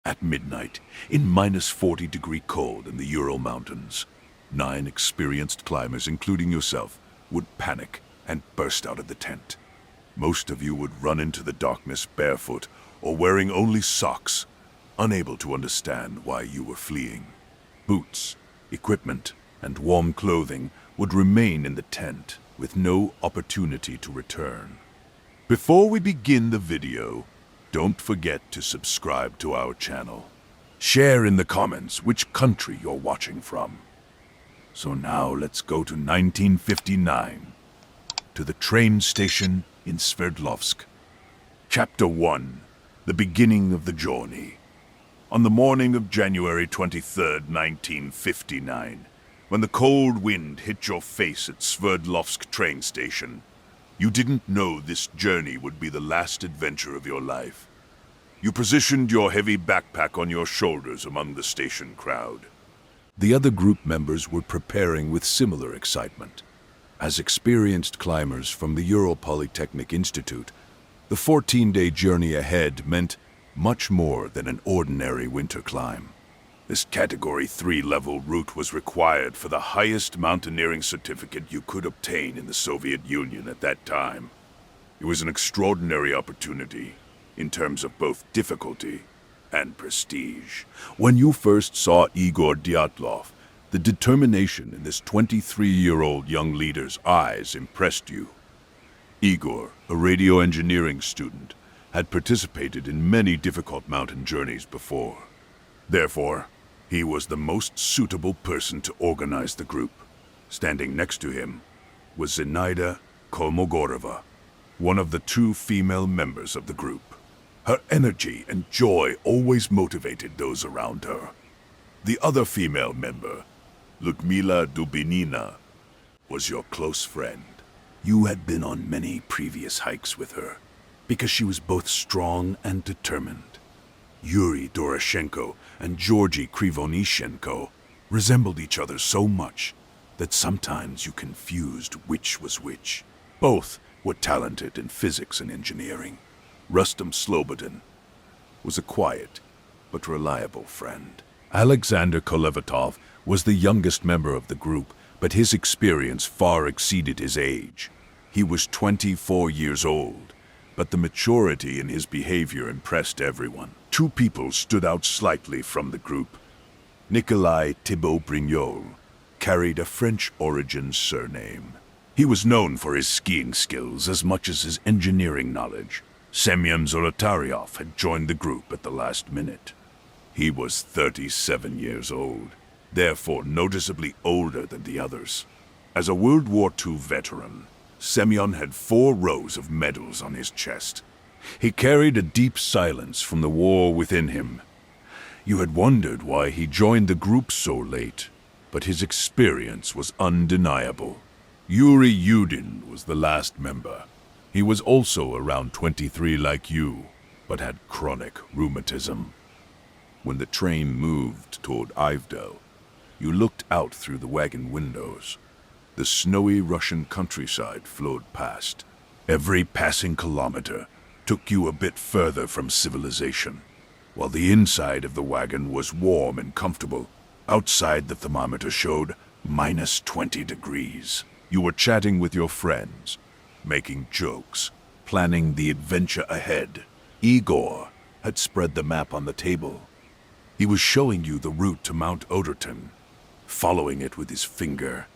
At midnight, in -40-degree cold in the Ural Mountains, 9 experienced climbers, including yourself, would panic and burst out of the tent. Most of you would run into the darkness barefoot or wearing only socks, unable to understand why you were fleeing. Boots, equipment, and warm clothing would remain in the tent with no opportunity to return. Before we begin the video, don't forget to subscribe to our channel. Share in the comments which country you're watching from. So now let's go to 1959, to the train station in Sverdlovsk. Chapter 1, the beginning of the journey. On the morning of January 23rd, 1959, when the cold wind hit your face at Sverdlovsk train station, you didn't know this journey would be the last adventure of your life. You positioned your heavy backpack on your shoulders among the station crowd. The other group members were preparing with similar excitement. As experienced climbers from the Ural Polytechnic Institute, the 14-day journey ahead meant much more than an ordinary winter climb. This Category 3 level route was required for the highest mountaineering certificate you could obtain in the Soviet Union at that time. It was an extraordinary opportunity in terms of both difficulty and prestige. When you first saw Igor DYATLOV, the determination in this 23-year-old young leader's eyes impressed you. Igor, a radio engineering student, had participated in many difficult mountain journeys before. Therefore, he was the most suitable person to organize the group. Standing next to him was Zinaida Kolmogorova, one of the 2 female members of the group. Her energy and joy always motivated those around her. The other female member, Ludmila Dubinina, was your close friend. You had been on many previous hikes with her, because she was both strong and determined. Yuri Doroshenko and Georgy Krivonishenko resembled each other so much that sometimes you confused which was which. Both were talented in physics and engineering. Rustam Slobodin was a quiet but reliable friend. Alexander Kolevatov was the youngest member of the group, but his experience far exceeded his age. He was 24 years old, but the maturity in his behavior impressed everyone. 2 people stood out slightly from the group. Nikolai Thibault-Brignol carried a French-origin surname. He was known for his skiing skills as much as his engineering knowledge. Semyon Zolotaryov had joined the group at the last minute. He was 37 years old, therefore noticeably older than the others. As a World War II veteran, Semyon had 4 rows of medals on his chest. He carried a deep silence from the war within him. You had wondered why he joined the group so late, but his experience was undeniable. Yuri Yudin was the last member. He was also around 23 like you, but had chronic rheumatism. When the train moved toward Ivdel, you looked out through the wagon windows. The snowy Russian countryside flowed past. Every passing kilometer took you a bit further from civilization. While the inside of the wagon was warm and comfortable, outside the thermometer showed -20 degrees. You were chatting with your friends, making jokes, planning the adventure ahead. Igor had spread the map on the table. He was showing you the route to Mount Oderton, following it with his finger.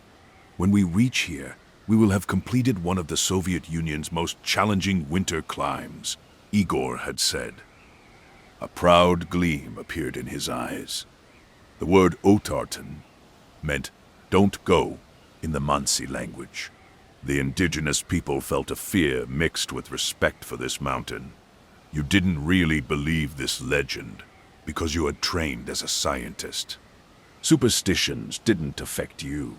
When we reach here, we will have completed one of the Soviet Union's most challenging winter climbs, Igor had said. A proud gleam appeared in his eyes. The word Otartan meant "don't go" in the Mansi language. The indigenous people felt a fear mixed with respect for this mountain. You didn't really believe this legend because you had trained as a scientist. Superstitions didn't affect you.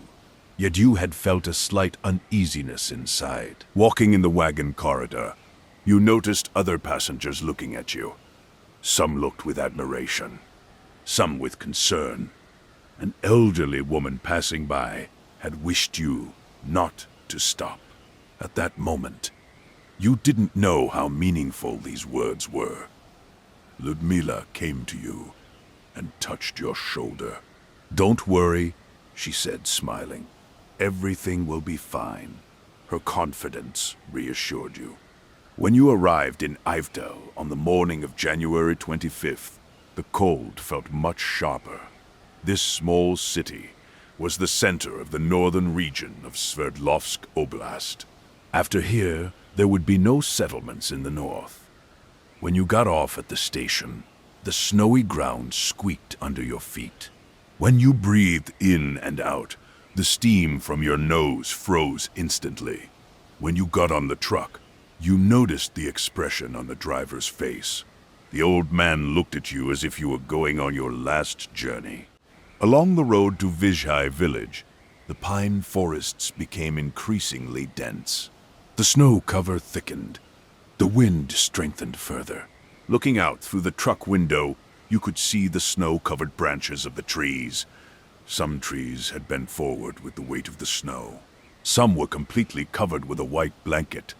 Yet you had felt a slight uneasiness inside. Walking in the wagon corridor, you noticed other passengers looking at you. Some looked with admiration, some with concern. An elderly woman passing by had wished you not to stop. At that moment, you didn't know how meaningful these words were. Ludmila came to you and touched your shoulder. "Don't worry," she said, smiling. "Everything will be fine." Her confidence reassured you. When you arrived in Ivdel on the morning of January 25th, the cold felt much sharper. This small city was the center of the northern region of Sverdlovsk Oblast. After here, there would be no settlements in the north. When you got off at the station, the snowy ground squeaked under your feet. When you breathed in and out, the steam from your nose froze instantly. When you got on the truck, you noticed the expression on the driver's face. The old man looked at you as if you were going on your last journey. Along the road to Vizhai village, the pine forests became increasingly dense. The snow cover thickened. The wind strengthened further. Looking out through the truck window, you could see the snow-covered branches of the trees. Some trees had bent forward with the weight of the snow. Some were completely covered with a white blanket.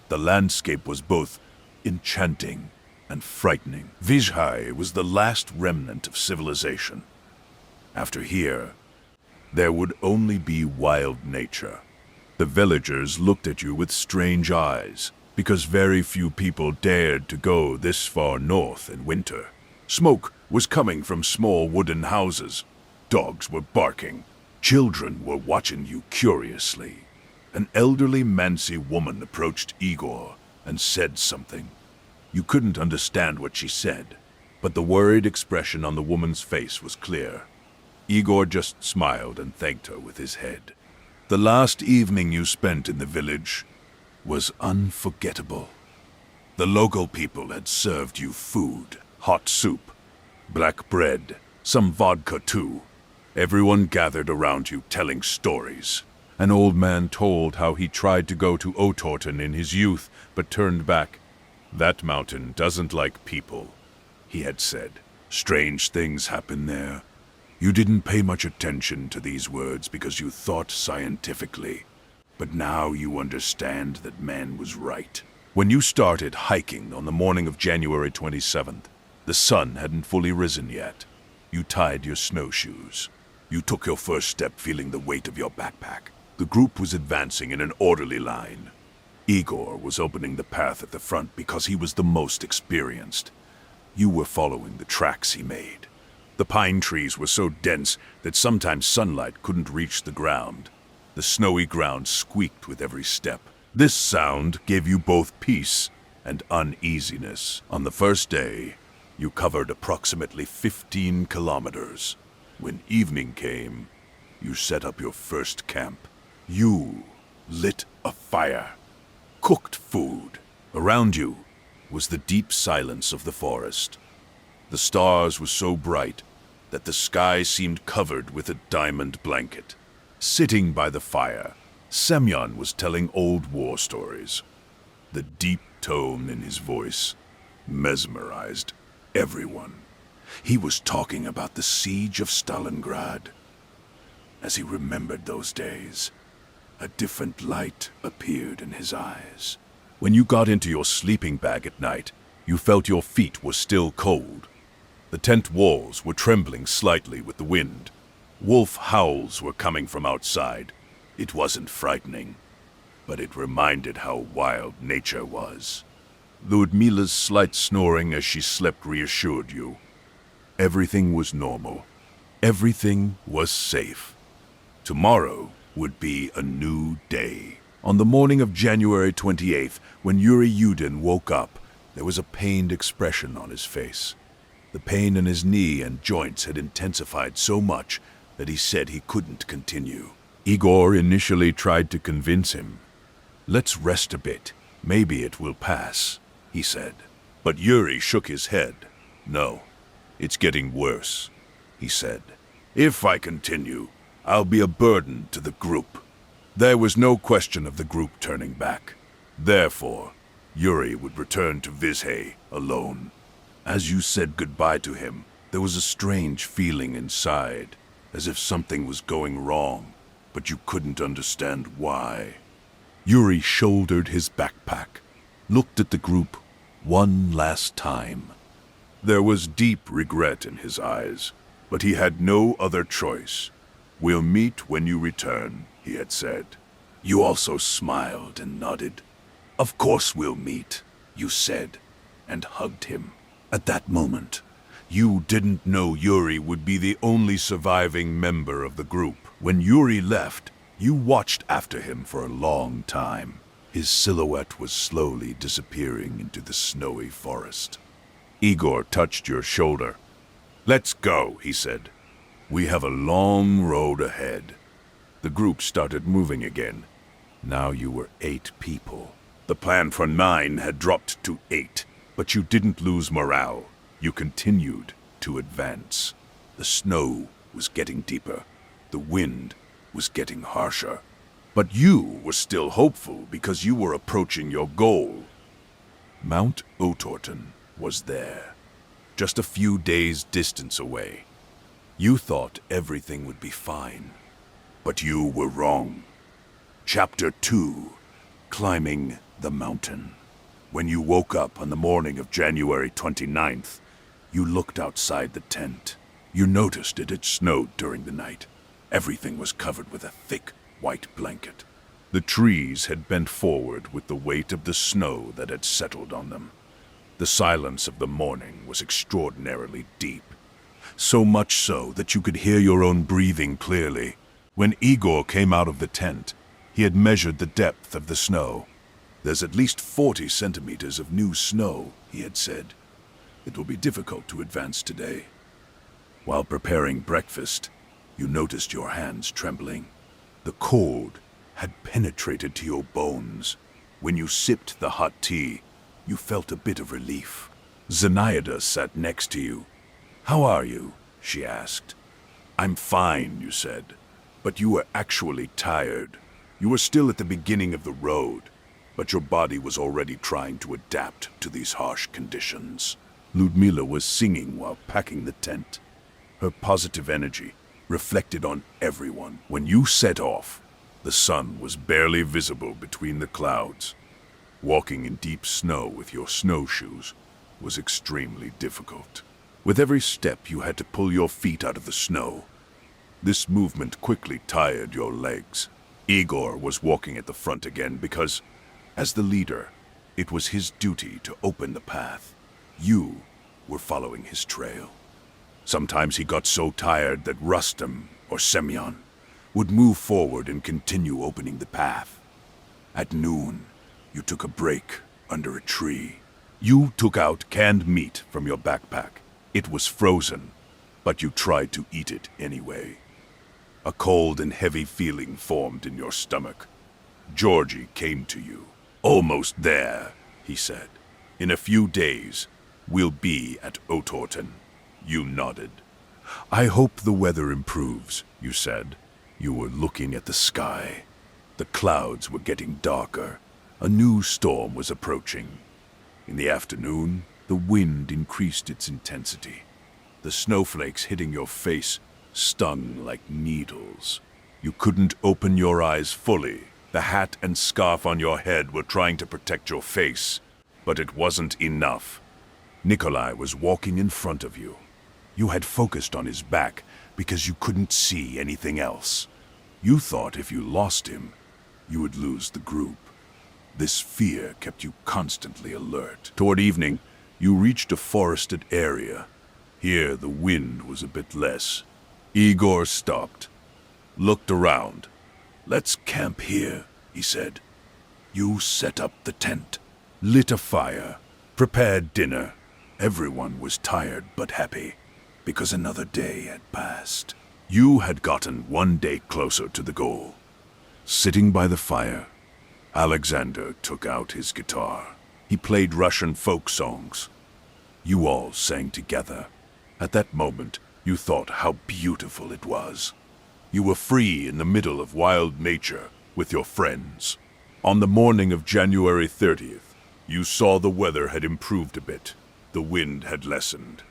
The landscape was both enchanting and frightening. Vizhai was the last remnant of civilization. After here, there would only be wild nature. The villagers looked at you with strange eyes, because very few people dared to go this far north in winter. Smoke was coming from small wooden houses. Dogs were barking. Children were watching you curiously. An elderly Mansi woman approached Igor and said something. You couldn't understand what she said, but the worried expression on the woman's face was clear. Igor just smiled and thanked her with his head. The last evening you spent in the village was unforgettable. The local people had served you food, hot soup, black bread, some vodka too. Everyone gathered around you telling stories. An old man told how he tried to go to Otorten in his youth, but turned back. "That mountain doesn't like people," he had said. "Strange things happen there." You didn't pay much attention to these words because you thought scientifically. But now you understand that man was right. When you started hiking on the morning of January 27th, the sun hadn't fully risen yet. You tied your snowshoes. You took your first step feeling the weight of your backpack. The group was advancing in an orderly line. Igor was opening the path at the front because he was the most experienced. You were following the tracks he made. The pine trees were so dense that sometimes sunlight couldn't reach the ground. The snowy ground squeaked with every step. This sound gave you both peace and uneasiness. On the first day, you covered approximately 15 kilometers. When evening came, you set up your first camp. You lit a fire, cooked food. Around you was the deep silence of the forest. The stars were so bright that the sky seemed covered with a diamond blanket. Sitting by the fire, Semyon was telling old war stories. The deep tone in his voice mesmerized everyone. He was talking about the siege of Stalingrad. As he remembered those days, a different light appeared in his eyes. When you got into your sleeping bag at night, you felt your feet were still cold. The tent walls were trembling slightly with the wind. Wolf howls were coming from outside. It wasn't frightening, but it reminded how wild nature was. Ludmila's slight snoring as she slept reassured you. Everything was normal. Everything was safe. Tomorrow would be a new day. On the morning of January 28th, when Yuri Yudin woke up, there was a pained expression on his face. The pain in his knee and joints had intensified so much that he said he couldn't continue. Igor initially tried to convince him. "Let's rest a bit. Maybe it will pass," he said. But Yuri shook his head. "No, it's getting worse," he said. "If I continue, I'll be a burden to the group." There was no question of the group turning back. Therefore, Yuri would return to Vizhai alone. As you said goodbye to him, there was a strange feeling inside, as if something was going wrong, but you couldn't understand why. Yuri shouldered his backpack, looked at the group one last time. There was deep regret in his eyes, but he had no other choice. "We'll meet when you return," he had said. You also smiled and nodded. "Of course we'll meet," you said, and hugged him. At that moment, you didn't know Yuri would be the only surviving member of the group. When Yuri left, you watched after him for a long time. His silhouette was slowly disappearing into the snowy forest. Igor touched your shoulder. "Let's go," he said. "We have a long road ahead." The group started moving again. Now you were 8 people. The plan for 9 had dropped to 8, but you didn't lose morale. You continued to advance. The snow was getting deeper. The wind was getting harsher. But you were still hopeful because you were approaching your goal. Mount Otorten was there, just a few days' distance away. You thought everything would be fine, but you were wrong. Chapter 2, Climbing the Mountain. When you woke up on the morning of January 29th, you looked outside the tent. You noticed it had snowed during the night. Everything was covered with a thick, white blanket. The trees had bent forward with the weight of the snow that had settled on them. The silence of the morning was extraordinarily deep, so much so that you could hear your own breathing clearly. When Igor came out of the tent, he had measured the depth of the snow. "There's at least 40 centimeters of new snow," he had said. "It will be difficult to advance today." While preparing breakfast, you noticed your hands trembling. The cold had penetrated to your bones. When you sipped the hot tea, you felt a bit of relief. Zenaida sat next to you. "How are you?" she asked. "I'm fine," you said. But you were actually tired. You were still at the beginning of the road, but your body was already trying to adapt to these harsh conditions. Ludmila was singing while packing the tent. Her positive energy reflected on everyone. When you set off, the sun was barely visible between the clouds. Walking in deep snow with your snowshoes was extremely difficult. With every step, you had to pull your feet out of the snow. This movement quickly tired your legs. Igor was walking at the front again because, as the leader, it was his duty to open the path. You were following his trail. Sometimes he got so tired that Rustam or Semyon would move forward and continue opening the path. At noon, you took a break under a tree. You took out canned meat from your backpack. It was frozen, but you tried to eat it anyway. A cold and heavy feeling formed in your stomach. Georgie came to you. "Almost there," he said. "In a few days, we'll be at Otorten." You nodded. "I hope the weather improves," you said. You were looking at the sky. The clouds were getting darker. A new storm was approaching. In the afternoon, the wind increased its intensity. The snowflakes hitting your face stung like needles. You couldn't open your eyes fully. The hat and scarf on your head were trying to protect your face, but it wasn't enough. Nikolai was walking in front of you. You had focused on his back because you couldn't see anything else. You thought if you lost him, you would lose the group. This fear kept you constantly alert. Toward evening, you reached a forested area. Here, the wind was a bit less. Igor stopped, looked around. "Let's camp here," he said. You set up the tent, lit a fire, prepared dinner. Everyone was tired but happy, because another day had passed. You had gotten one day closer to the goal. Sitting by the fire, Alexander took out his guitar. He played Russian folk songs. You all sang together. At that moment, you thought how beautiful it was. You were free in the middle of wild nature with your friends. On the morning of January 30th, you saw the weather had improved a bit. The wind had lessened.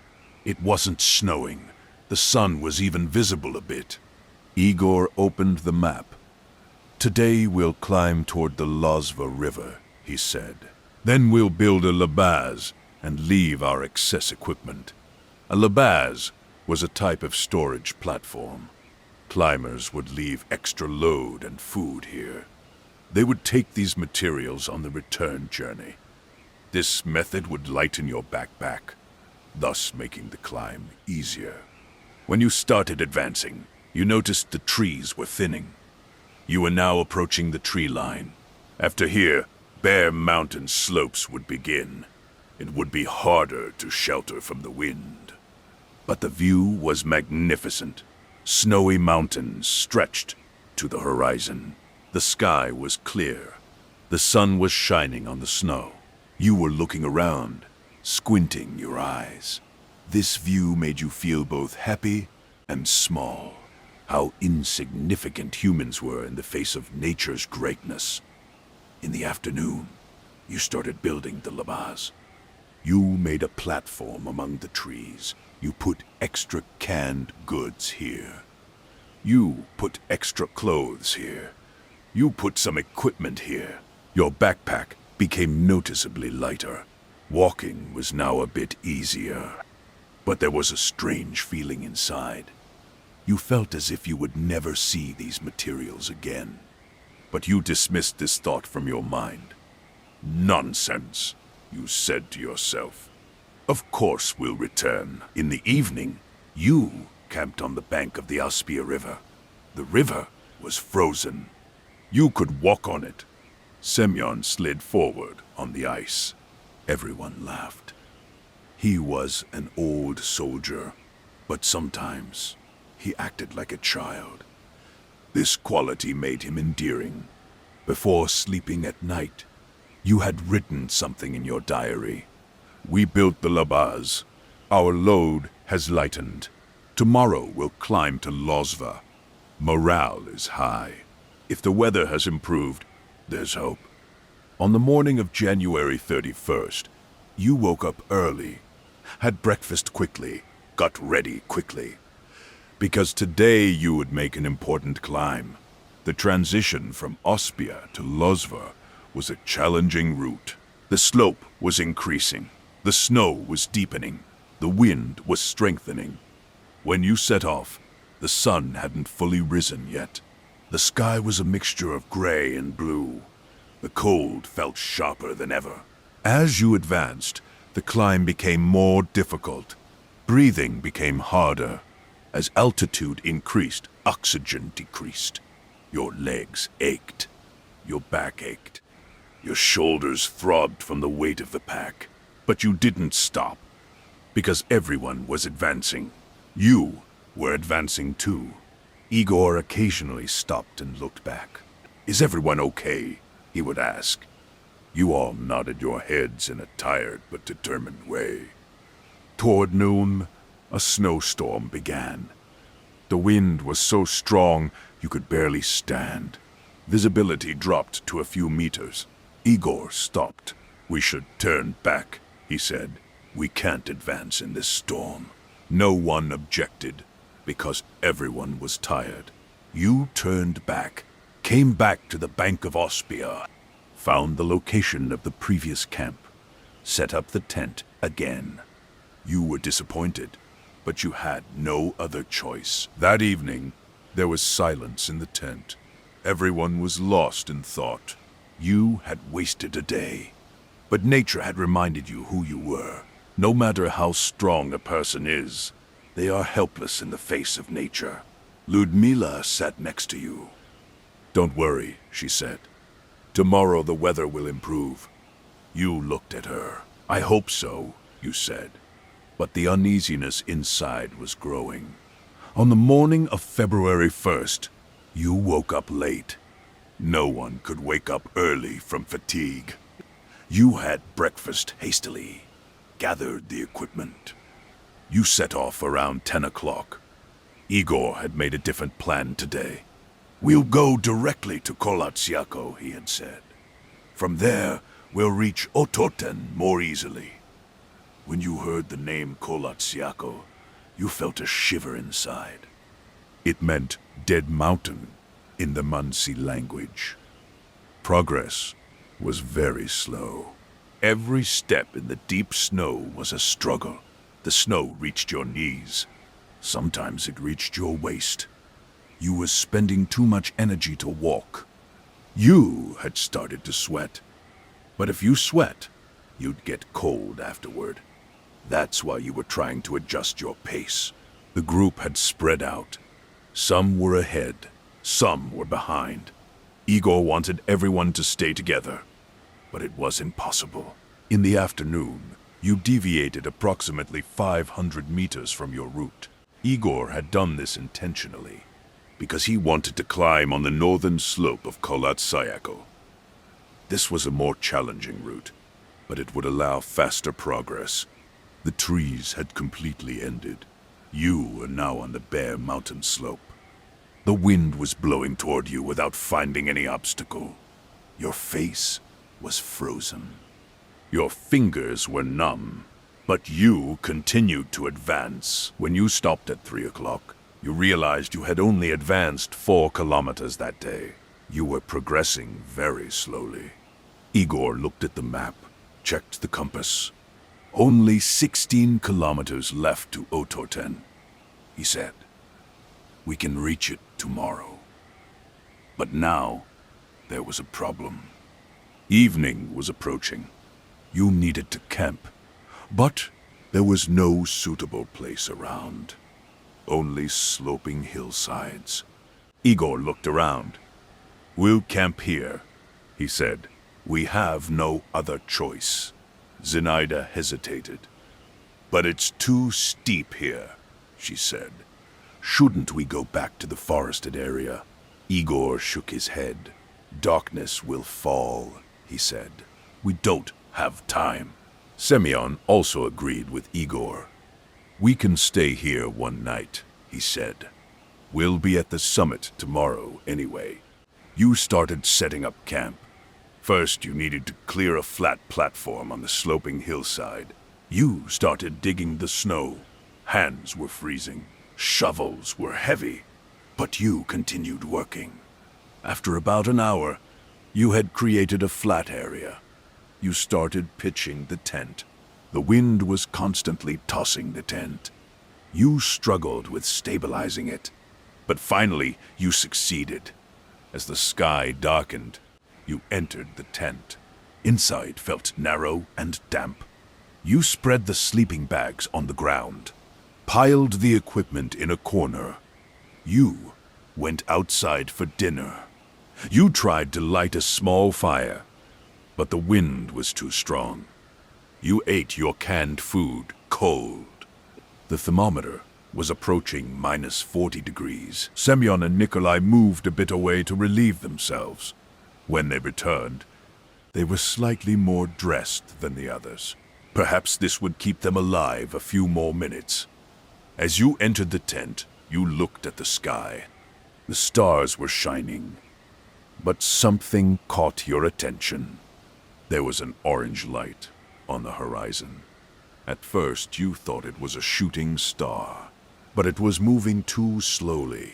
It wasn't snowing. The sun was even visible a bit. Igor opened the map. "Today we'll climb toward the Lozva River," he said. "Then we'll build a labaz and leave our excess equipment. A labaz was a type of storage platform. Climbers would leave extra load and food here. They would take these materials on the return journey. This method would lighten your backpack, thus making the climb easier. When you started advancing, you noticed the trees were thinning. You were now approaching the tree line. After here, bare mountain slopes would begin. It would be harder to shelter from the wind. But the view was magnificent. Snowy mountains stretched to the horizon. The sky was clear. The sun was shining on the snow. You were looking around, squinting your eyes. This view made you feel both happy and small. How insignificant humans were in the face of nature's greatness. In the afternoon, you started building the labaz. You made a platform among the trees. You put extra canned goods here. You put extra clothes here. You put some equipment here. Your backpack became noticeably lighter. Walking was now a bit easier. But there was a strange feeling inside. You felt as if you would never see these materials again. But you dismissed this thought from your mind. Nonsense, you said to yourself. Of course we'll return. In the evening, you camped on the bank of the Aspia River. The river was frozen. You could walk on it. Semyon slid forward on the ice. Everyone laughed. He was an old soldier, but sometimes he acted like a child. This quality made him endearing. Before sleeping at night, you had written something in your diary. We built the labaz. Our load has lightened. Tomorrow we'll climb to Lozva. Morale is high. If the weather has improved, there's hope. On the morning of January 31st, you woke up early, had breakfast quickly, got ready quickly. Because today you would make an important climb. The transition from Ospia to Lozva was a challenging route. The slope was increasing. The snow was deepening. The wind was strengthening. When you set off, the sun hadn't fully risen yet. The sky was a mixture of gray and blue. The cold felt sharper than ever. As you advanced, the climb became more difficult. Breathing became harder. As altitude increased, oxygen decreased. Your legs ached. Your back ached. Your shoulders throbbed from the weight of the pack. But you didn't stop, because everyone was advancing. You were advancing too. Igor occasionally stopped and looked back. Is everyone okay? He would ask. You all nodded your heads in a tired but determined way. Toward noon, a snowstorm began. The wind was so strong you could barely stand. Visibility dropped to a few meters. Igor stopped. We should turn back, he said. We can't advance in this storm. No one objected, because everyone was tired. You turned back, came back to the bank of Ospia, found the location of the previous camp, set up the tent again. You were disappointed, but you had no other choice. That evening, there was silence in the tent. Everyone was lost in thought. You had wasted a day, but nature had reminded you who you were. No matter how strong a person is, they are helpless in the face of nature. Ludmila sat next to you. Don't worry, she said. Tomorrow the weather will improve. You looked at her. I hope so, you said. But the uneasiness inside was growing. On the morning of February 1st, you woke up late. No one could wake up early from fatigue. You had breakfast hastily, gathered the equipment. You set off around 10 o'clock. Igor had made a different plan today. We'll go directly to Kolatsiako, he had said. From there, we'll reach Ototen more easily. When you heard the name Kolatsiako, you felt a shiver inside. It meant Dead Mountain in the Mansi language. Progress was very slow. Every step in the deep snow was a struggle. The snow reached your knees. Sometimes it reached your waist. You were spending too much energy to walk. You had started to sweat. But if you sweat, you'd get cold afterward. That's why you were trying to adjust your pace. The group had spread out. Some were ahead, some were behind. Igor wanted everyone to stay together, but it was impossible. In the afternoon, you deviated approximately 500 meters from your route. Igor had done this intentionally, because he wanted to climb on the northern slope of Kolat-Sayako. This was a more challenging route, but it would allow faster progress. The trees had completely ended. You were now on the bare mountain slope. The wind was blowing toward you without finding any obstacle. Your face was frozen. Your fingers were numb, but you continued to advance. When you stopped at 3 o'clock, you realized you had only advanced 4 kilometers that day. You were progressing very slowly. Igor looked at the map, checked the compass. Only 16 kilometers left to Otorten, he said. We can reach it tomorrow. But now, there was a problem. Evening was approaching. You needed to camp, but there was no suitable place around. Only sloping hillsides. Igor looked around. We'll camp here, he said. We have no other choice. Zenaida hesitated. But it's too steep here, she said. Shouldn't we go back to the forested area? Igor shook his head. Darkness will fall, he said. We don't have time. Semyon also agreed with Igor. We can stay here one night, he said. We'll be at the summit tomorrow anyway. You started setting up camp. First, you needed to clear a flat platform on the sloping hillside. You started digging the snow. Hands were freezing. Shovels were heavy. But you continued working. After about an hour, you had created a flat area. You started pitching the tent. The wind was constantly tossing the tent. You struggled with stabilizing it. But finally, you succeeded. As the sky darkened, you entered the tent. Inside felt narrow and damp. You spread the sleeping bags on the ground, piled the equipment in a corner. You went outside for dinner. You tried to light a small fire, but the wind was too strong. You ate your canned food cold. The thermometer was approaching minus 40 degrees. Semyon and Nikolai moved a bit away to relieve themselves. When they returned, they were slightly more dressed than the others. Perhaps this would keep them alive a few more minutes. As you entered the tent, you looked at the sky. The stars were shining, but something caught your attention. There was an orange light on the horizon. At first, you thought it was a shooting star, but it was moving too slowly.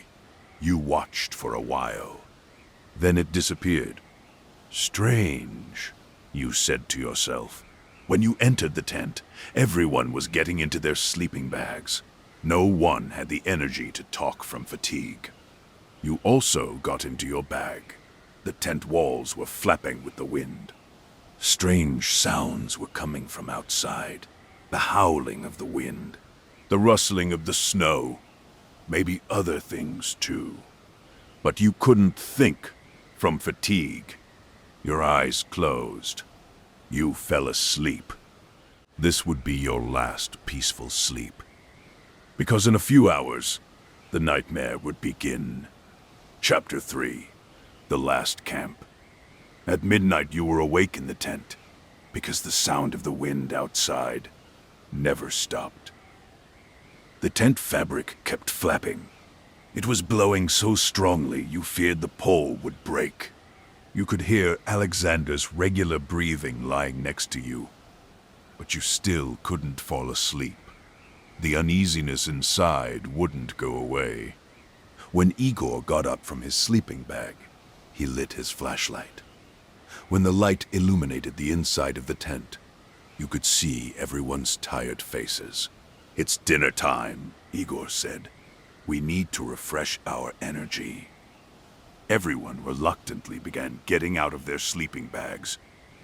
You watched for a while. Then it disappeared. Strange, you said to yourself. When you entered the tent, everyone was getting into their sleeping bags. No one had the energy to talk from fatigue. You also got into your bag. The tent walls were flapping with the wind. Strange sounds were coming from outside. The howling of the wind, the rustling of the snow, maybe other things too. But you couldn't think from fatigue. Your eyes closed. You fell asleep. This would be your last peaceful sleep. Because in a few hours, the nightmare would begin. Chapter 3. The Last Camp. At midnight you were awake in the tent, because the sound of the wind outside never stopped. The tent fabric kept flapping. It was blowing so strongly you feared the pole would break. You could hear Alexander's regular breathing lying next to you, but you still couldn't fall asleep. The uneasiness inside wouldn't go away. When Igor got up from his sleeping bag, he lit his flashlight. When the light illuminated the inside of the tent, you could see everyone's tired faces. "It's dinner time," Igor said. "We need to refresh our energy." Everyone reluctantly began getting out of their sleeping bags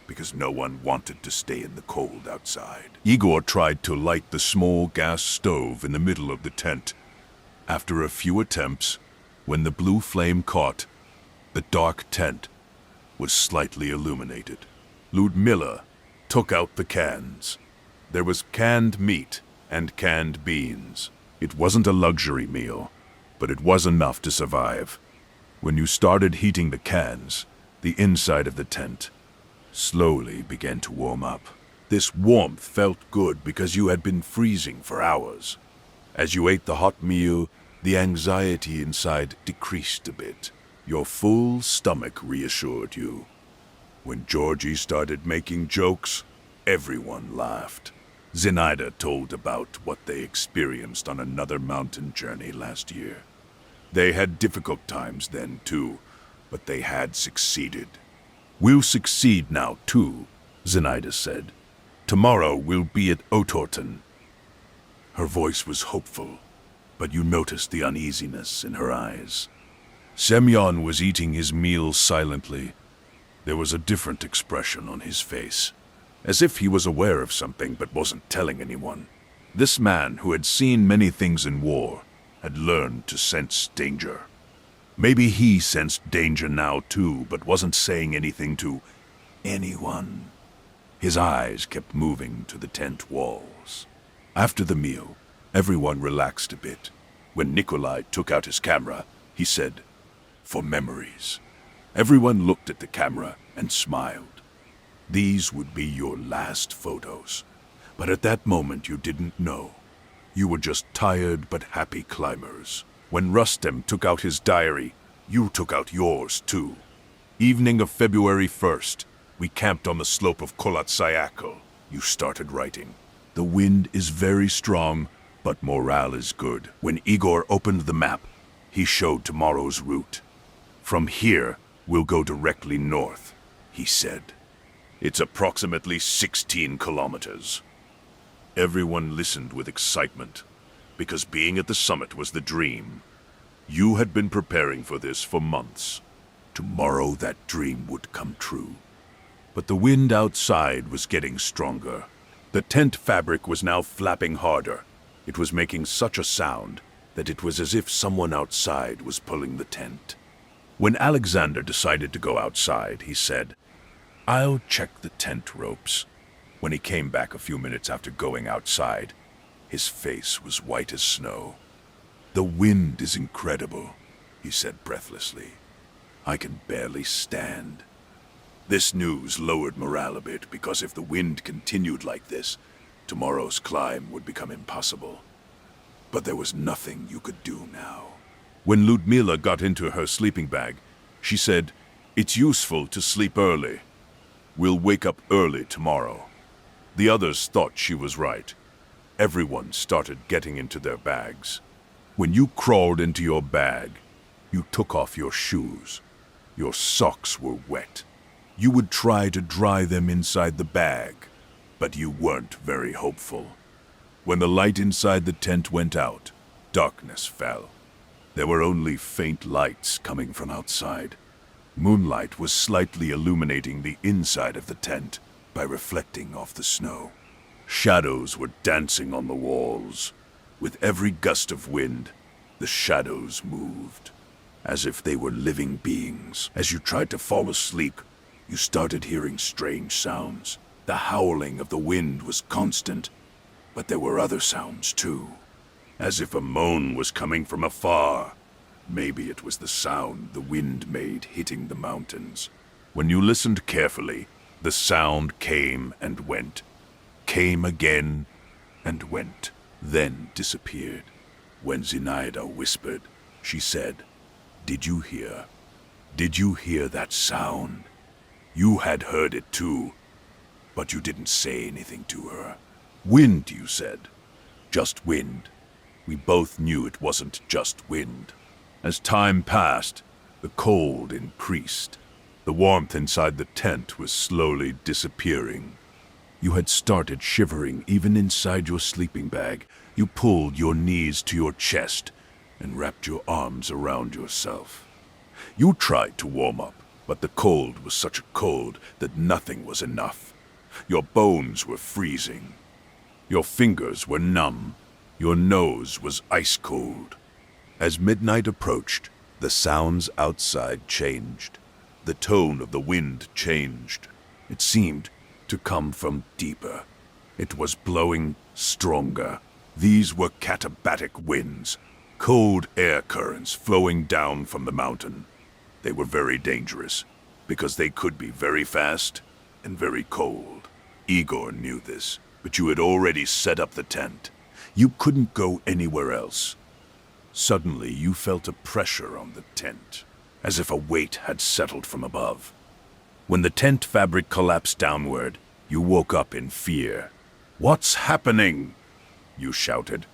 because no one wanted to stay in the cold outside. Igor tried to light the small gas stove in the middle of the tent. After a few attempts, when the blue flame caught, the dark tent was slightly illuminated. Ludmilla took out the cans. There was canned meat and canned beans. It wasn't a luxury meal, but it was enough to survive. When you started heating the cans, the inside of the tent slowly began to warm up. This warmth felt good because you had been freezing for hours. As you ate the hot meal, the anxiety inside decreased a bit. Your full stomach reassured you. When Georgie started making jokes, everyone laughed. Zenaida told about what they experienced on another mountain journey last year. They had difficult times then too, but they had succeeded. "We'll succeed now too," Zenaida said. "Tomorrow we'll be at Otorten." Her voice was hopeful, but you noticed the uneasiness in her eyes. Semyon was eating his meal silently. There was a different expression on his face, as if he was aware of something but wasn't telling anyone. This man, who had seen many things in war, had learned to sense danger. Maybe he sensed danger now too, but wasn't saying anything to anyone. His eyes kept moving to the tent walls. After the meal, everyone relaxed a bit. When Nikolai took out his camera, he said, "For memories." Everyone looked at the camera and smiled. These would be your last photos. But at that moment you didn't know. You were just tired but happy climbers. When Rustem took out his diary, you took out yours too. Evening of February 1st, we camped on the slope of Kolatsayakl. You started writing. "The wind is very strong, but morale is good." When Igor opened the map, he showed tomorrow's route. "From here, we'll go directly north," he said. "It's approximately 16 kilometers. Everyone listened with excitement, because being at the summit was the dream. You had been preparing for this for months. Tomorrow that dream would come true. But the wind outside was getting stronger. The tent fabric was now flapping harder. It was making such a sound that it was as if someone outside was pulling the tent. When Alexander decided to go outside, he said, "I'll check the tent ropes." When he came back a few minutes after going outside, his face was white as snow. "The wind is incredible," he said breathlessly. "I can barely stand." This news lowered morale a bit, because if the wind continued like this, tomorrow's climb would become impossible. But there was nothing you could do now. When Ludmilla got into her sleeping bag, she said, "It's useful to sleep early. We'll wake up early tomorrow." The others thought she was right. Everyone started getting into their bags. When you crawled into your bag, you took off your shoes. Your socks were wet. You would try to dry them inside the bag, but you weren't very hopeful. When the light inside the tent went out, darkness fell. There were only faint lights coming from outside. Moonlight was slightly illuminating the inside of the tent by reflecting off the snow. Shadows were dancing on the walls. With every gust of wind, the shadows moved, as if they were living beings. As you tried to fall asleep, you started hearing strange sounds. The howling of the wind was constant, but there were other sounds too, as if a moan was coming from afar. Maybe it was the sound the wind made hitting the mountains. When you listened carefully, the sound came and went, came again and went, then disappeared. When Zenaida whispered, she said, "Did you hear? Did you hear that sound?" You had heard it too, but you didn't say anything to her. "Wind," you said. "Just wind." We both knew it wasn't just wind. As time passed, the cold increased. The warmth inside the tent was slowly disappearing. You had started shivering even inside your sleeping bag. You pulled your knees to your chest and wrapped your arms around yourself. You tried to warm up, but the cold was such a cold that nothing was enough. Your bones were freezing. Your fingers were numb. Your nose was ice cold. As midnight approached, the sounds outside changed. The tone of the wind changed. It seemed to come from deeper. It was blowing stronger. These were katabatic winds, cold air currents flowing down from the mountain. They were very dangerous because they could be very fast and very cold. Igor knew this, but you had already set up the tent. You couldn't go anywhere else. Suddenly, you felt a pressure on the tent, as if a weight had settled from above. When the tent fabric collapsed downward, you woke up in fear. "What's happening?" you shouted.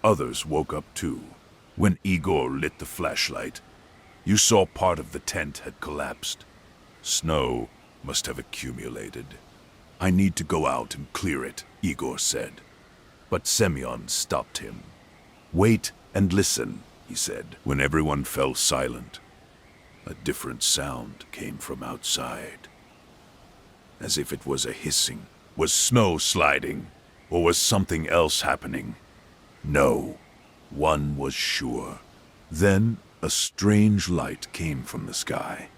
Others woke up too. When Igor lit the flashlight, you saw part of the tent had collapsed. Snow must have accumulated. "I need to go out and clear it," Igor said. But Semyon stopped him. "Wait and listen," he said. When everyone fell silent, a different sound came from outside. As if it was a hissing. Was snow sliding? Or was something else happening? No, one was sure. Then a strange light came from the sky.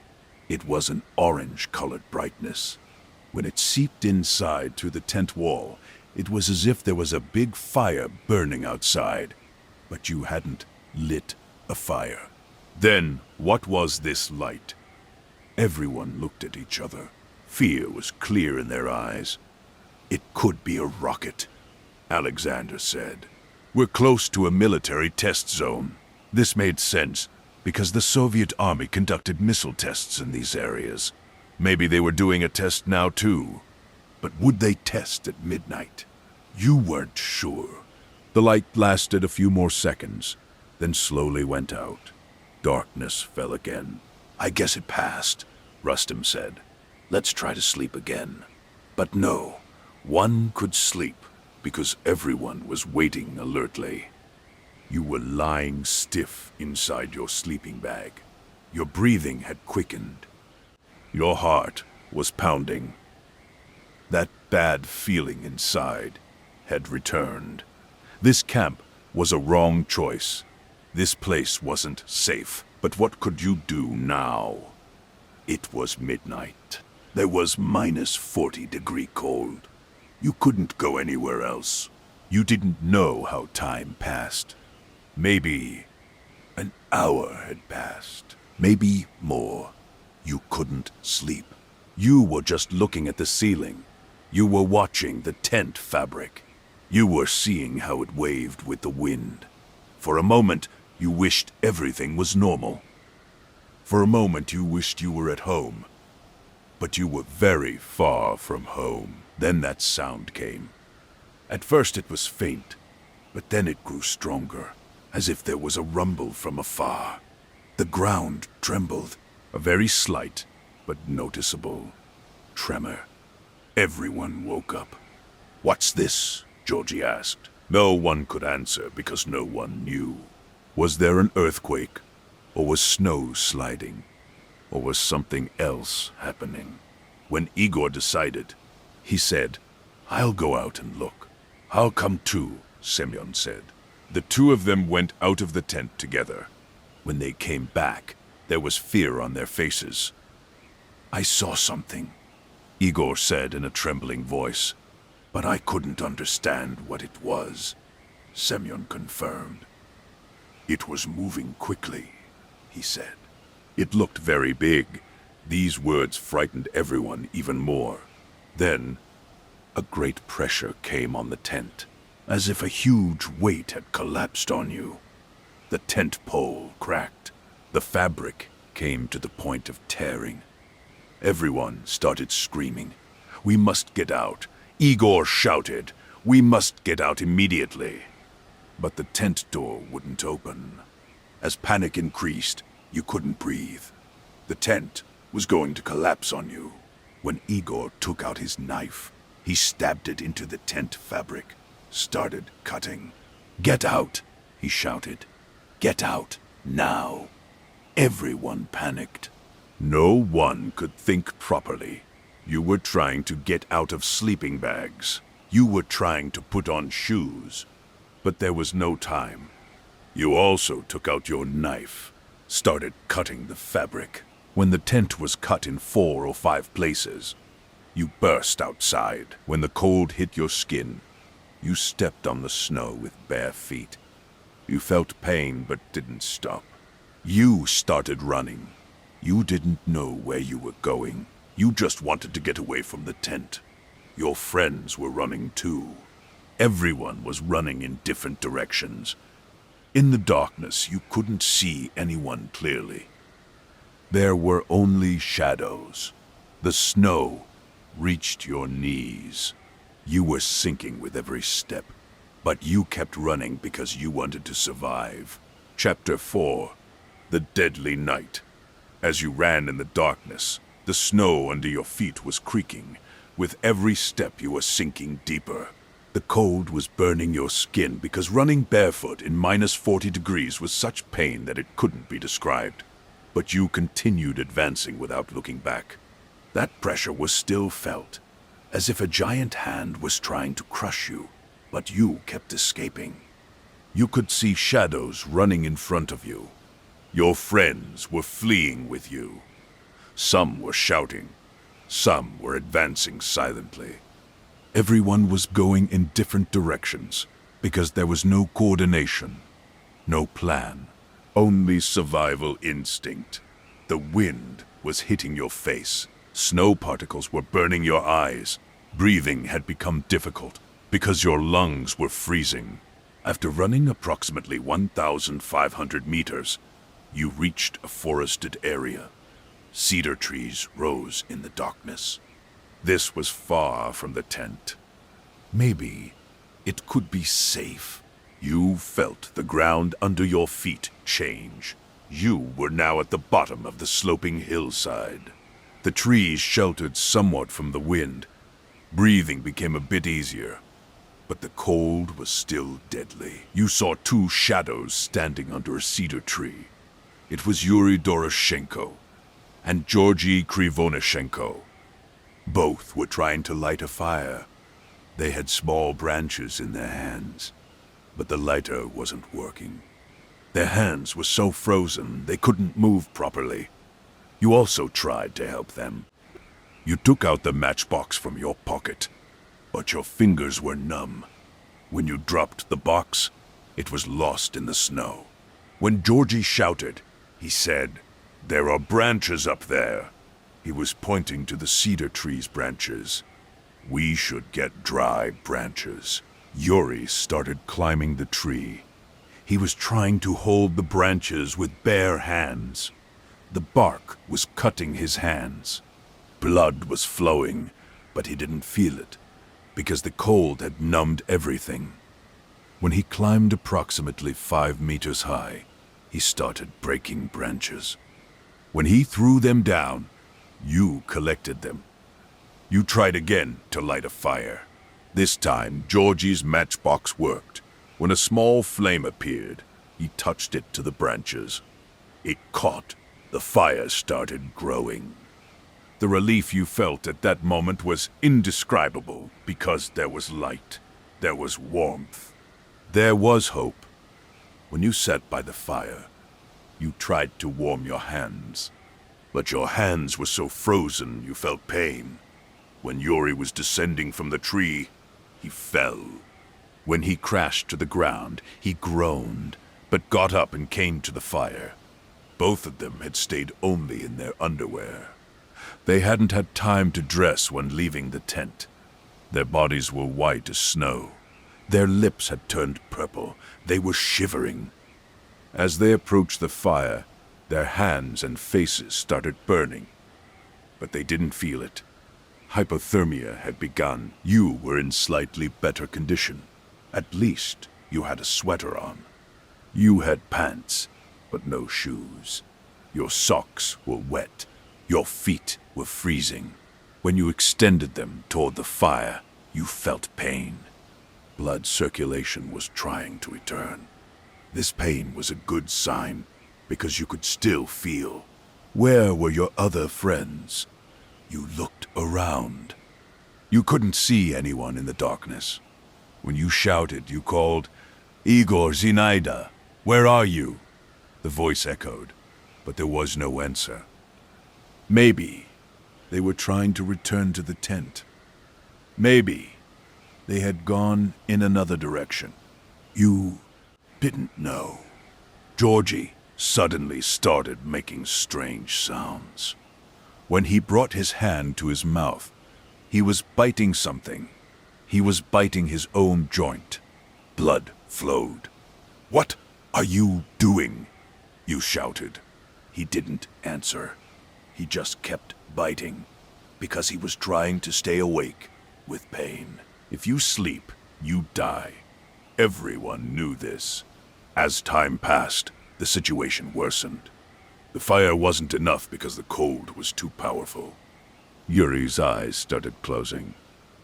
It was an orange-colored brightness. When it seeped inside through the tent wall, it was as if there was a big fire burning outside, but you hadn't lit a fire. Then, what was this light? Everyone looked at each other. Fear was clear in their eyes. "It could be a rocket," Alexander said. "We're close to a military test zone." This made sense, because the Soviet army conducted missile tests in these areas. Maybe they were doing a test now too. But would they test at midnight? You weren't sure. The light lasted a few more seconds, then slowly went out. Darkness fell again. "I guess it passed," Rustem said. "Let's try to sleep again." But no, one could sleep because everyone was waiting alertly. You were lying stiff inside your sleeping bag. Your breathing had quickened. Your heart was pounding. That bad feeling inside had returned. This camp was a wrong choice. This place wasn't safe. But what could you do now? It was midnight. There was -40-degree cold. You couldn't go anywhere else. You didn't know how time passed. Maybe an hour had passed. Maybe more. You couldn't sleep. You were just looking at the ceiling. You were watching the tent fabric. You were seeing how it waved with the wind. For a moment, you wished everything was normal. For a moment, you wished you were at home. But you were very far from home. Then that sound came. At first it was faint, but then it grew stronger, as if there was a rumble from afar. The ground trembled, a very slight but noticeable tremor. Everyone woke up. "What's this?" Georgie asked. No one could answer because no one knew. Was there an earthquake? Or was snow sliding? Or was something else happening? When Igor decided, he said, "I'll go out and look." "I'll come too," Semyon said. The two of them went out of the tent together. When they came back, there was fear on their faces. "I saw something," Igor said in a trembling voice, "but I couldn't understand what it was." Semyon confirmed. "It was moving quickly," he said. It looked very big. These words frightened everyone even more. Then, a great pressure came on the tent, as if a huge weight had collapsed on you. The tent pole cracked. The fabric came to the point of tearing. Everyone started screaming. "We must get out!" Igor shouted. "We must get out immediately!" But the tent door wouldn't open. As panic increased, you couldn't breathe. The tent was going to collapse on you when Igor took out his knife. He stabbed it into the tent fabric, started cutting. "Get out!" he shouted. "Get out, now!" Everyone panicked. No one could think properly. You were trying to get out of sleeping bags. You were trying to put on shoes. But there was no time. You also took out your knife, started cutting the fabric. When the tent was cut in 4 or 5 places, you burst outside. When the cold hit your skin, you stepped on the snow with bare feet. You felt pain but didn't stop. You started running. You didn't know where you were going. You just wanted to get away from the tent. Your friends were running too. Everyone was running in different directions. In the darkness, you couldn't see anyone clearly. There were only shadows. The snow reached your knees. You were sinking with every step, but you kept running because you wanted to survive. Chapter 4. The Deadly Night. As you ran in the darkness, the snow under your feet was creaking. With every step you were sinking deeper. The cold was burning your skin because running barefoot in -40 degrees was such pain that it couldn't be described. But you continued advancing without looking back. That pressure was still felt, as if a giant hand was trying to crush you, but you kept escaping. You could see shadows running in front of you. Your friends were fleeing with you. Some were shouting. Some were advancing silently. Everyone was going in different directions because there was no coordination, no plan, only survival instinct. The wind was hitting your face. Snow particles were burning your eyes. Breathing had become difficult because your lungs were freezing. After running approximately 1,500 meters, you reached a forested area. Cedar trees rose in the darkness. This was far from the tent. Maybe it could be safe. You felt the ground under your feet change. You were now at the bottom of the sloping hillside. The trees sheltered somewhat from the wind. Breathing became a bit easier, but the cold was still deadly. You saw 2 shadows standing under a cedar tree. It was Yuri Doroshenko and Georgy Krivonishenko. Both were trying to light a fire. They had small branches in their hands, but the lighter wasn't working. Their hands were so frozen they couldn't move properly. You also tried to help them. You took out the matchbox from your pocket, but your fingers were numb. When you dropped the box, it was lost in the snow. When Georgie shouted, he said, "There are branches up there." He was pointing to the cedar tree's branches. "We should get dry branches." Yuri started climbing the tree. He was trying to hold the branches with bare hands. The bark was cutting his hands. Blood was flowing, but he didn't feel it, because the cold had numbed everything. When he climbed approximately 5 meters high, he started breaking branches. When he threw them down, you collected them. You tried again to light a fire. This time, Georgie's matchbox worked. When a small flame appeared, he touched it to the branches. It caught. The fire started growing. The relief you felt at that moment was indescribable because there was light, there was warmth, there was hope. When you sat by the fire, you tried to warm your hands, but your hands were so frozen you felt pain. When Yuri was descending from the tree, he fell. When he crashed to the ground, he groaned, but got up and came to the fire. Both of them had stayed only in their underwear. They hadn't had time to dress when leaving the tent. Their bodies were white as snow. Their lips had turned purple. They were shivering. As they approached the fire, their hands and faces started burning. But they didn't feel it. Hypothermia had begun. You were in slightly better condition. At least you had a sweater on. You had pants, but no shoes. Your socks were wet. Your feet were freezing. When you extended them toward the fire, you felt pain. Blood circulation was trying to return. This pain was a good sign, because you could still feel. Where were your other friends? You looked around. You couldn't see anyone in the darkness. When you shouted, you called, "Igor, Zinaida, where are you?" The voice echoed, but there was no answer. Maybe they were trying to return to the tent. Maybe they had gone in another direction. You didn't know. Georgie suddenly started making strange sounds. When he brought his hand to his mouth, he was biting something. He was biting his own joint. Blood flowed. "What are you doing?" you shouted. He didn't answer. He just kept biting, because he was trying to stay awake with pain. If you sleep, you die. Everyone knew this. As time passed, the situation worsened. The fire wasn't enough because the cold was too powerful. Yuri's eyes started closing.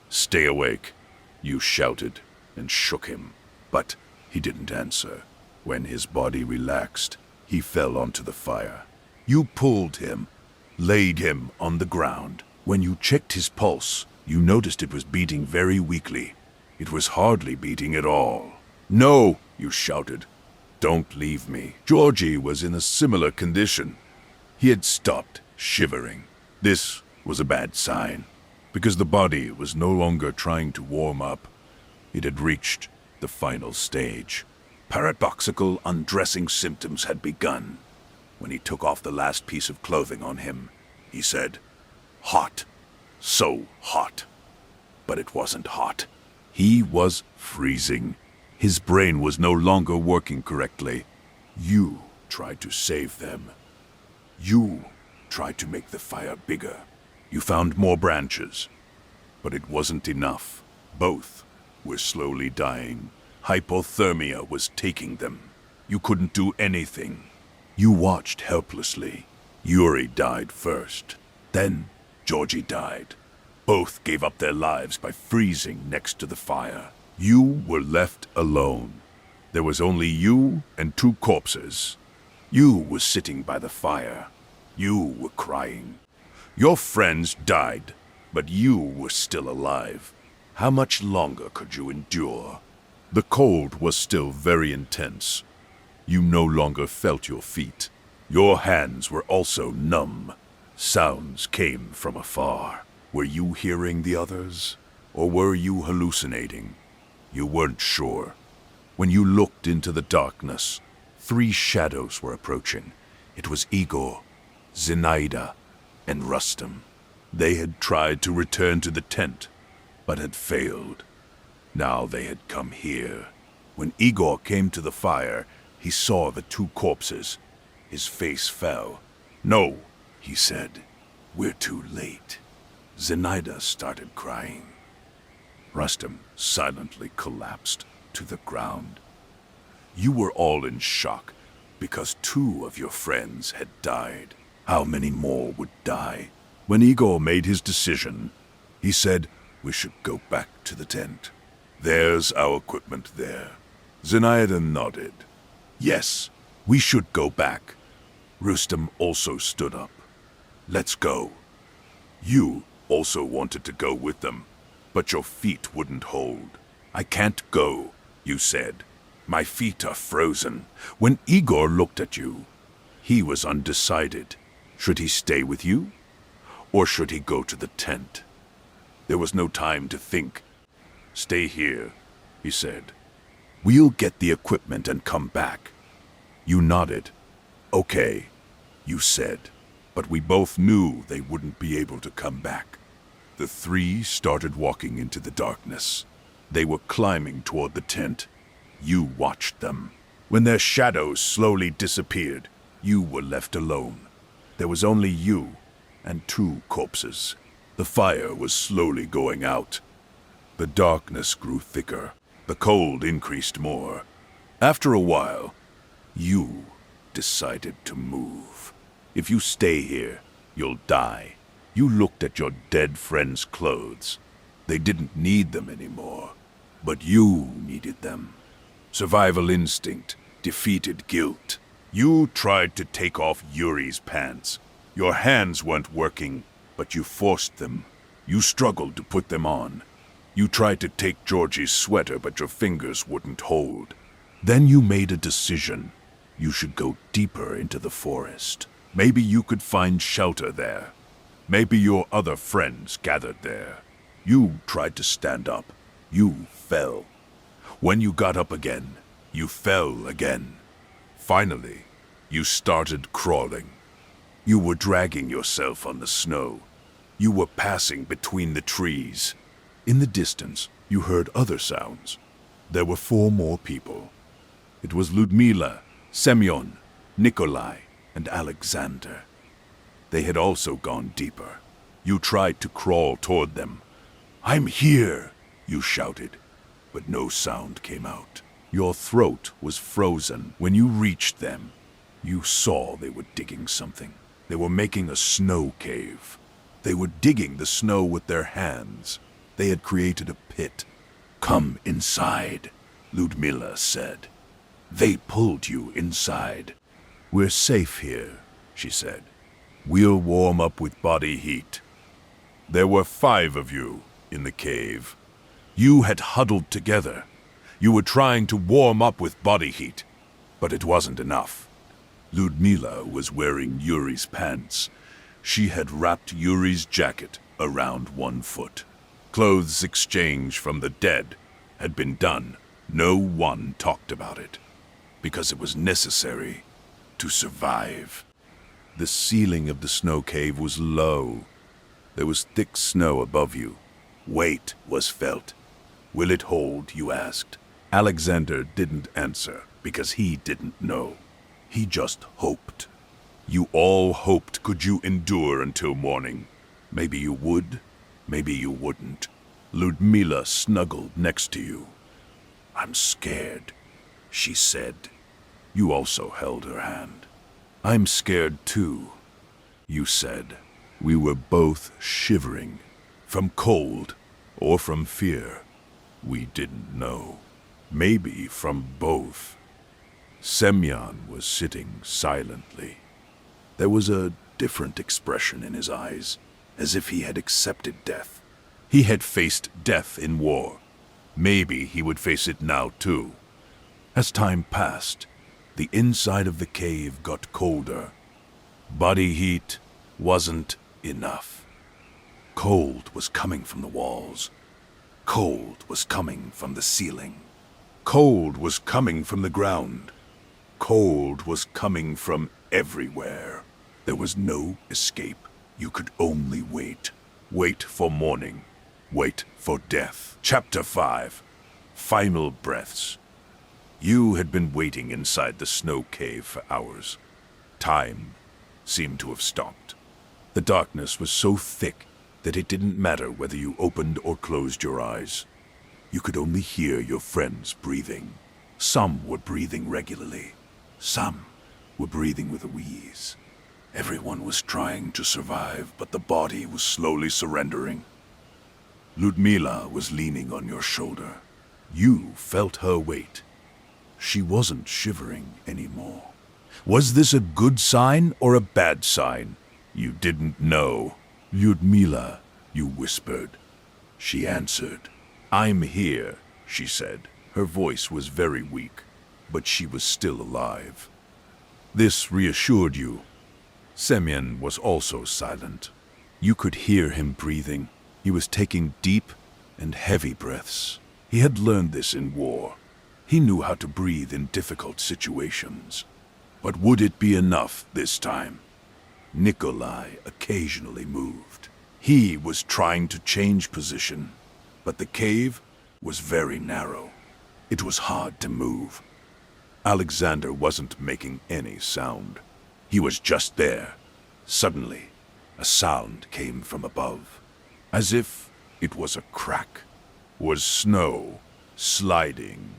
"Stay awake," you shouted and shook him. But he didn't answer. When his body relaxed, he fell onto the fire. You pulled him, laid him on the ground. When you checked his pulse, you noticed it was beating very weakly. It was hardly beating at all. "No," you shouted. "Don't leave me." Georgie was in a similar condition. He had stopped shivering. This was a bad sign, because the body was no longer trying to warm up. It had reached the final stage. Paradoxical undressing symptoms had begun. When he took off the last piece of clothing on him, he said, "Hot. So hot." But it wasn't hot. He was freezing. His brain was no longer working correctly. You tried to save them. You tried to make the fire bigger. You found more branches. But it wasn't enough. Both were slowly dying. Hypothermia was taking them. You couldn't do anything. You watched helplessly. Yuri died first. Then Georgie died. Both gave up their lives by freezing next to the fire. You were left alone. There was only you and two corpses. You were sitting by the fire. You were crying. Your friends died, but you were still alive. How much longer could you endure? The cold was still very intense. You no longer felt your feet. Your hands were also numb. Sounds came from afar. Were you hearing the others? Or were you hallucinating? You weren't sure. When you looked into the darkness, 3 shadows were approaching. It was Igor, Zinaida, and Rustam. They had tried to return to the tent, but had failed. Now they had come here. When Igor came to the fire, he saw the 2 corpses. His face fell. "No," he said. "We're too late." Zinaida started crying. Rustam silently collapsed to the ground. You were all in shock because 2 of your friends had died. How many more would die? When Igor made his decision, he said, "We should go back to the tent. There's our equipment there." Zinaida nodded. "Yes, we should go back." Rustam also stood up. "Let's go." You also wanted to go with them, but your feet wouldn't hold. "I can't go," you said. "My feet are frozen." When Igor looked at you, he was undecided. Should he stay with you? Or should he go to the tent? There was no time to think. "Stay here," he said. "We'll get the equipment and come back." You nodded. "Okay," you said. But we both knew they wouldn't be able to come back. The 3 started walking into the darkness. They were climbing toward the tent. You watched them. When their shadows slowly disappeared, you were left alone. There was only you and 2 corpses. The fire was slowly going out. The darkness grew thicker. The cold increased more. After a while, you decided to move. If you stay here, You'll die. You looked at your dead friend's clothes. They didn't need them anymore, but you needed them. Survival instinct defeated guilt. You tried to take off Yuri's pants. Your hands weren't working, but you forced them. You struggled to put them on. You tried to take Georgie's sweater, but your fingers wouldn't hold. Then you made a decision. You should go deeper into the forest. Maybe you could find shelter there. Maybe your other friends gathered there. You tried to stand up. You fell. When you got up again, you fell again. Finally, you started crawling. You were dragging yourself on the snow. You were passing between the trees. In the distance, you heard other sounds. There were 4 more people. It was Ludmila, Semyon, Nikolai, and Alexander. They had also gone deeper. You tried to crawl toward them. "I'm here," you shouted, but no sound came out. Your throat was frozen. When you reached them, you saw they were digging something. They were making a snow cave. They were digging the snow with their hands. They had created a pit. "Come inside," Ludmila said. They pulled you inside. "We're safe here," she said. "We'll warm up with body heat." There were 5 of you in the cave. You had huddled together. You were trying to warm up with body heat, but it wasn't enough. Ludmila was wearing Yuri's pants. She had wrapped Yuri's jacket around 1 foot. Clothes exchange from the dead had been done. No one talked about it, because it was necessary to survive. The ceiling of the snow cave was low. There was thick snow above you. Weight was felt. "Will it hold?" you asked. Alexander didn't answer because he didn't know. He just hoped. You all hoped. Could you endure until morning? Maybe you would, maybe you wouldn't. Ludmila snuggled next to you. "I'm scared," she said. You also held her hand. "I'm scared too," you said. We were both shivering, from cold or from fear. We didn't know. Maybe from both. Semyon was sitting silently. There was a different expression in his eyes, as if he had accepted death. He had faced death in war. Maybe he would face it now too. As time passed, the inside of the cave got colder. Body heat wasn't enough. Cold was coming from the walls. Cold was coming from the ceiling. Cold was coming from the ground. Cold was coming from everywhere. There was no escape. You could only wait. Wait for morning. Wait for death. Chapter 5. Final Breaths. You had been waiting inside the snow cave for hours. Time seemed to have stopped. The darkness was so thick that it didn't matter whether you opened or closed your eyes. You could only hear your friends breathing. Some were breathing regularly. Some were breathing with a wheeze. Everyone was trying to survive, but the body was slowly surrendering. Ludmila was leaning on your shoulder. You felt her weight. She wasn't shivering anymore. Was this a good sign or a bad sign? You didn't know. "Ludmila," you whispered. She answered. "I'm here," she said. Her voice was very weak, but she was still alive. This reassured you. Semyon was also silent. You could hear him breathing. He was taking deep and heavy breaths. He had learned this in war. He knew how to breathe in difficult situations. But would it be enough this time? Nikolai occasionally moved. He was trying to change position, but the cave was very narrow. It was hard to move. Alexander wasn't making any sound. He was just there. Suddenly, a sound came from above, as if it was a crack. Was snow sliding?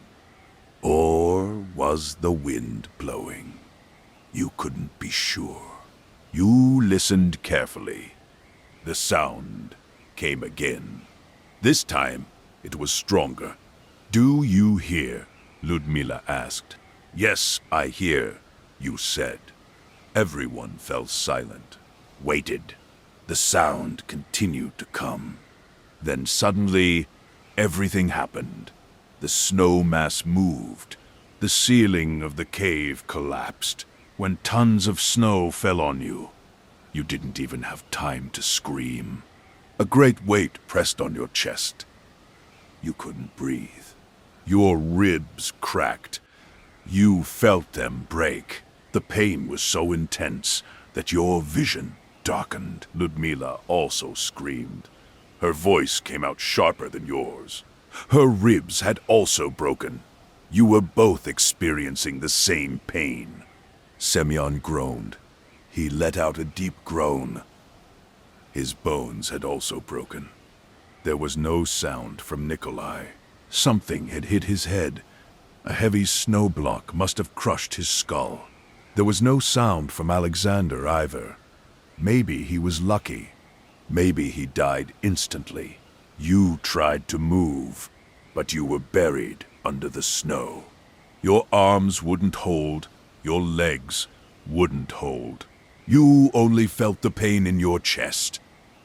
Or was the wind blowing? You couldn't be sure. You listened carefully. The sound came again. This time, it was stronger. "Do you hear?" Ludmila asked. "Yes, I hear," you said. Everyone fell silent, waited. The sound continued to come. Then suddenly, everything happened. The snow mass moved. The ceiling of the cave collapsed. When tons of snow fell on you, you didn't even have time to scream. A great weight pressed on your chest. You couldn't breathe. Your ribs cracked. You felt them break. The pain was so intense that your vision darkened. Ludmila also screamed. Her voice came out sharper than yours. Her ribs had also broken. You were both experiencing the same pain. Semyon groaned. He let out a deep groan. His bones had also broken. There was no sound from Nikolai. Something had hit his head. A heavy snow block must have crushed his skull. There was no sound from Alexander either. Maybe he was lucky. Maybe he died instantly. You tried to move, but you were buried under the snow. Your arms wouldn't hold. Your legs wouldn't hold. You only felt the pain in your chest.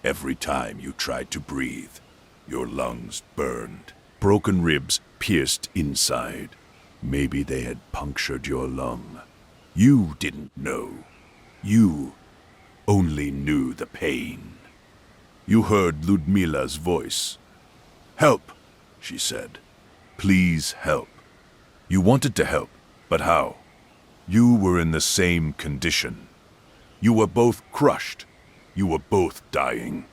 Every time you tried to breathe, your lungs burned. Broken ribs pierced inside. Maybe they had punctured your lung. You didn't know. You only knew the pain. You heard Ludmila's voice. "Help," she said. "Please help." You wanted to help, but how? You were in the same condition. You were both crushed. You were both dying.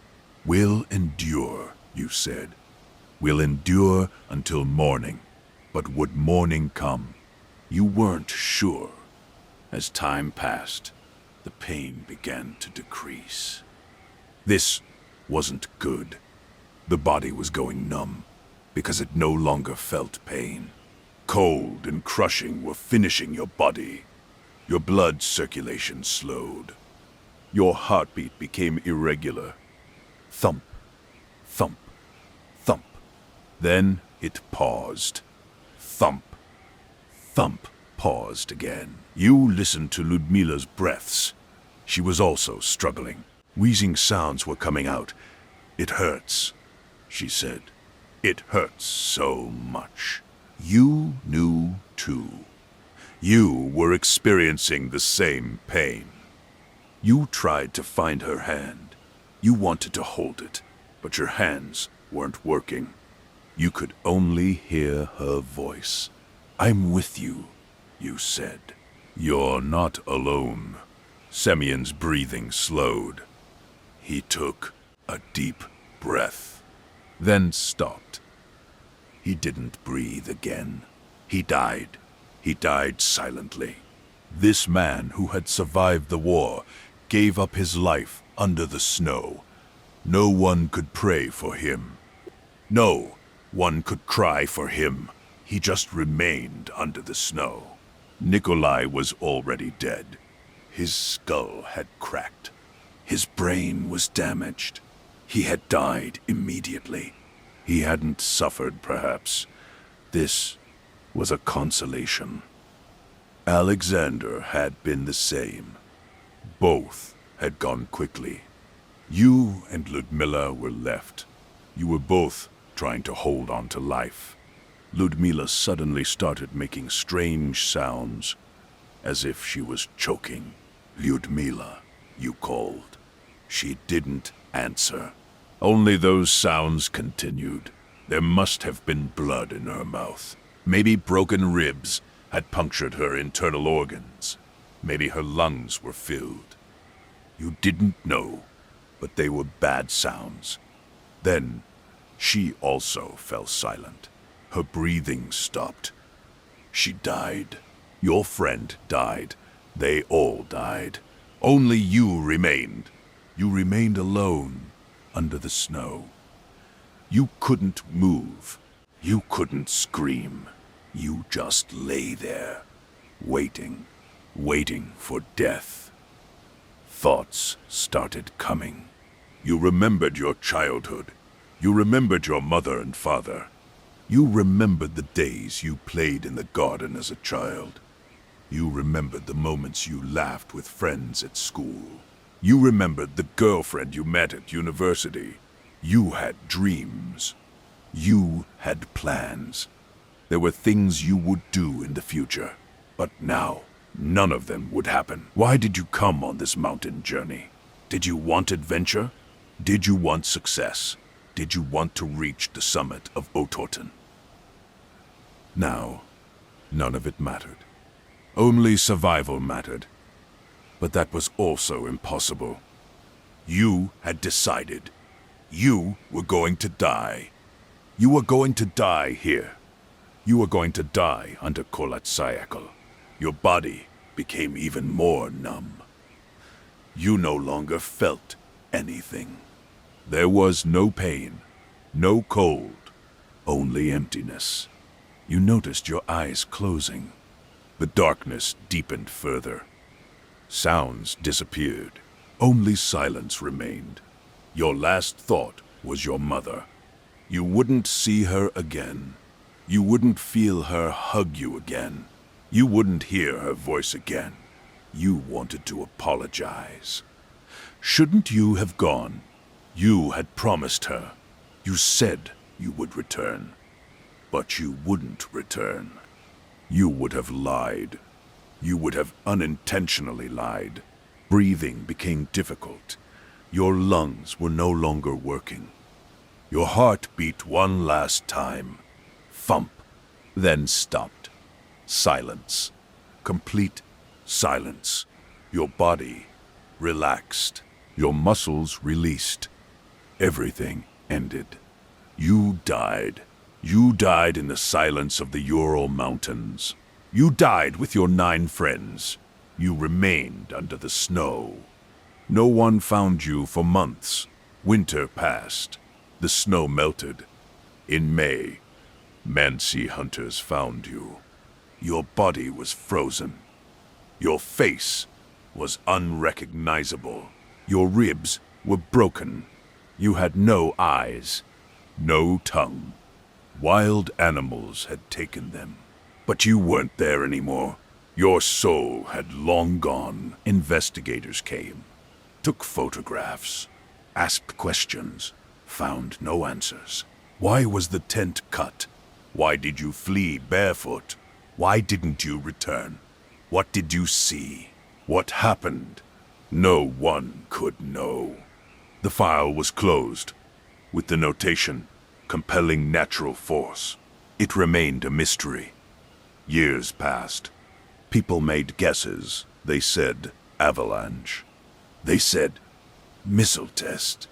"We'll endure," you said. "We'll endure until morning." But would morning come? You weren't sure. As time passed, the pain began to decrease. This wasn't good. The body was going numb because it no longer felt pain. Cold and crushing were finishing your body. Your blood circulation slowed. Your heartbeat became irregular. Thump, thump, thump. Then it paused. Thump, thump, paused again. You listened to Ludmila's breaths. She was also struggling. Wheezing sounds were coming out. "It hurts," she said. "It hurts so much." You knew too. You were experiencing the same pain. You tried to find her hand. You wanted to hold it, but your hands weren't working. You could only hear her voice. "I'm with you," you said. "You're not alone." Semyon's breathing slowed. He took a deep breath, then stopped. He didn't breathe again. He died. He died silently. This man who had survived the war gave up his life under the snow. No one could pray for him. No one could cry for him. He just remained under the snow. Nikolai was already dead. His skull had cracked. His brain was damaged. He had died immediately. He hadn't suffered, perhaps. This was a consolation. Alexander had been the same. Both had gone quickly. You and Ludmila were left. You were both trying to hold on to life. Ludmila suddenly started making strange sounds, as if she was choking. "Ludmila," you called. She didn't answer. Only those sounds continued. There must have been blood in her mouth. Maybe broken ribs had punctured her internal organs. Maybe her lungs were filled. You didn't know, but they were bad sounds. Then she also fell silent. Her breathing stopped. She died. Your friend died. They all died. Only you remained. You remained alone under the snow. You couldn't move. You couldn't scream. You just lay there, waiting for death. thoughts started coming. You remembered your childhood. You remembered your mother and father. You remembered the days you played in the garden as a child. You remembered the moments you laughed with friends at school. You remembered the girlfriend you met at university. You had dreams. You had plans. There were things you would do in the future. But now, none of them would happen. Why did you come on this mountain journey? Did you want adventure? Did you want success? Did you want to reach the summit of Otorten? Now, none of it mattered. Only survival mattered. But that was also impossible. You had decided. You were going to die. You were going to die here. You were going to die under Kolatsayakl. Your body became even more numb. You no longer felt anything. There was no pain, no cold, only emptiness. You noticed your eyes closing. The darkness deepened further. Sounds disappeared. Only silence remained. Your last thought was your mother. You wouldn't see her again. You wouldn't feel her hug you again. You wouldn't hear her voice again. You wanted to apologize. Shouldn't you have gone? You had promised her. You said you would return. But you wouldn't return. You would have lied. You would have unintentionally lied. Breathing became difficult. Your lungs were no longer working. Your heart beat one last time. Thump, then stopped. Silence. Complete silence. Your body relaxed. Your muscles released. Everything ended. You died. You died in the silence of the Ural Mountains. You died with your 9 friends. You remained under the snow. No one found you for months. Winter passed. The snow melted. In May, Mansi hunters found you. Your body was frozen. Your face was unrecognizable. Your ribs were broken. You had no eyes, no tongue. Wild animals had taken them. But you weren't there anymore. Your soul had long gone. Investigators came, took photographs, asked questions, found no answers. Why was the tent cut? Why did you flee barefoot? Why didn't you return? What did you see? What happened? No one could know. The file was closed, with the notation, compelling natural force. It remained a mystery. Years passed. People made guesses. They said avalanche. They said missile test.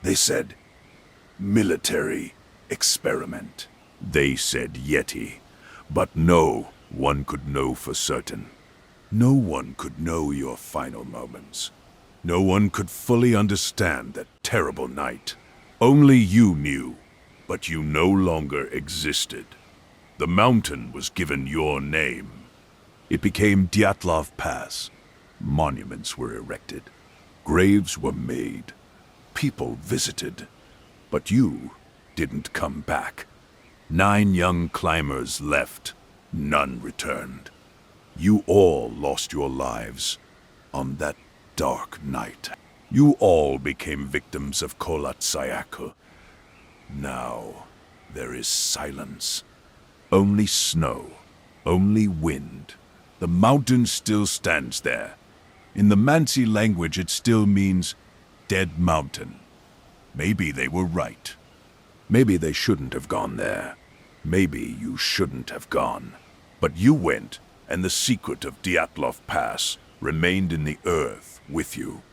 They said military experiment. They said Yeti. But no one could know for certain. No one could know your final moments. No one could fully understand that terrible night. Only you knew, but you no longer existed. The mountain was given your name. It became DYATLOV Pass. Monuments were erected. Graves were made. People visited. But you didn't come back. 9 young climbers left. None returned. You all lost your lives on that dark night. You all became victims of Kolatsayakl. Now there is silence. Only snow. Only wind. The mountain still stands there. In the Mansi language, it still means dead mountain. Maybe they were right. Maybe they shouldn't have gone there. Maybe you shouldn't have gone. But you went, and the secret of DYATLOV Pass remained in the earth with you.